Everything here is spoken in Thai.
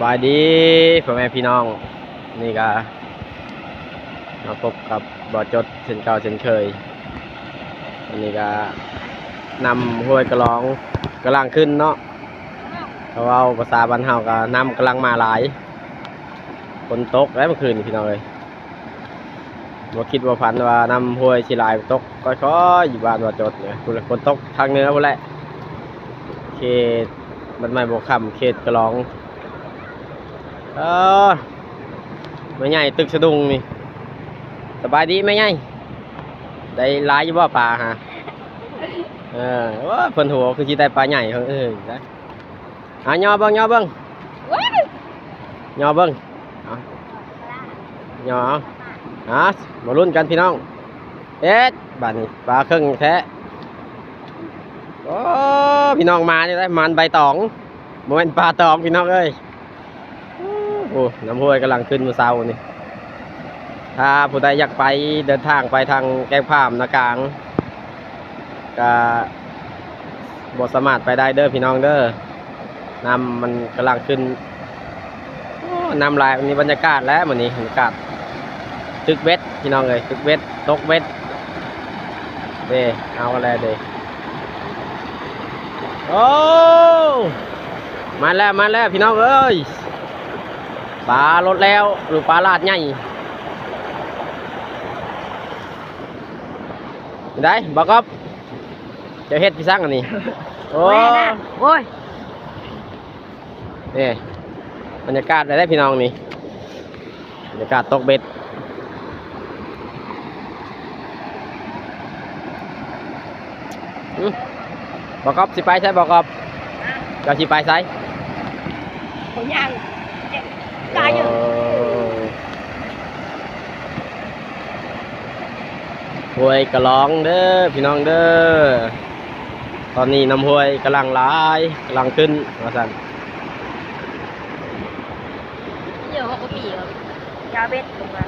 บายดีพ่อแม่พี่น้องนี่ก็มาพบกับบ่อจดเช่นเก่าเช่นเคยวันนี้ก็นำห้วยกระลองกำลังขึ้นเนาะเพราะว่าภาษาบ้านเฮาก็นำกำลังมาหลายฝนตกแล้วเมื่อคืนนี่พี่น้องเลยบ่คิดว่าฝันว่านำห้วยสิหลายตกค่อยๆอยู่บ้านบ่อจดเนี่ยฝนตกทางเหนือพุ่นแหละเขตบ้านไม้บ่อค่ำเขตกระลองไม่ใหญ่ตึกสะดุงนี่สบายดีไหมใหญ่ได้หลายอยู่บ่ปลาฮะว่าเพิ่นหัวคือสิได้ปลาใหญ่ได้ย่อเบิ่งย่อเบิ่งย่อเบิ่งย่อมาลุ้นกันพี่น้องบัดนี้ปลาครึ่งแท้โอ้พี่น้องมานี่ได้มันใบตองบ่แม่นปลาตองพี่น้องเอ้ยโอ้น้ำห้วยกำลังขึ้นมื้อเช้านี่ถ้าผู้ใดอยากไปเดินทางไปทางแก้งผ้ามนากลางก็บ่สามารถไปได้เด้อพี่น้องเด้อน้ำมันกำลังขึ้นน้ำลายวันนี้บรรยากาศแล้ววันนี้บรรยากาศตึกเบ็ดพี่น้องเลยตึกเบ็ดตกเบ็ดเอาอะไรโอ้มาแล้วพี่น้องเอ้ยปลาลดแล้วหรือปลาลาดใหญ่ได้บอกครับจะเฮ็ดพี่สร้างอันนี้โอ้ยนี่บรรยากาศได้พี่น้องนี่บรรยากาศตกเบ็ดบอกครับสิไปใช่บอกครับจะสิไปใช่ผมยังตายอยู่ห้วยกระลองเด้อพี่น้องเด้อตอนนี้น้ำห้วยกำลังไหลกำลังขึ้นมาสั่นเดี๋ยวเขาก็ปีกยาเบ็ดลงมา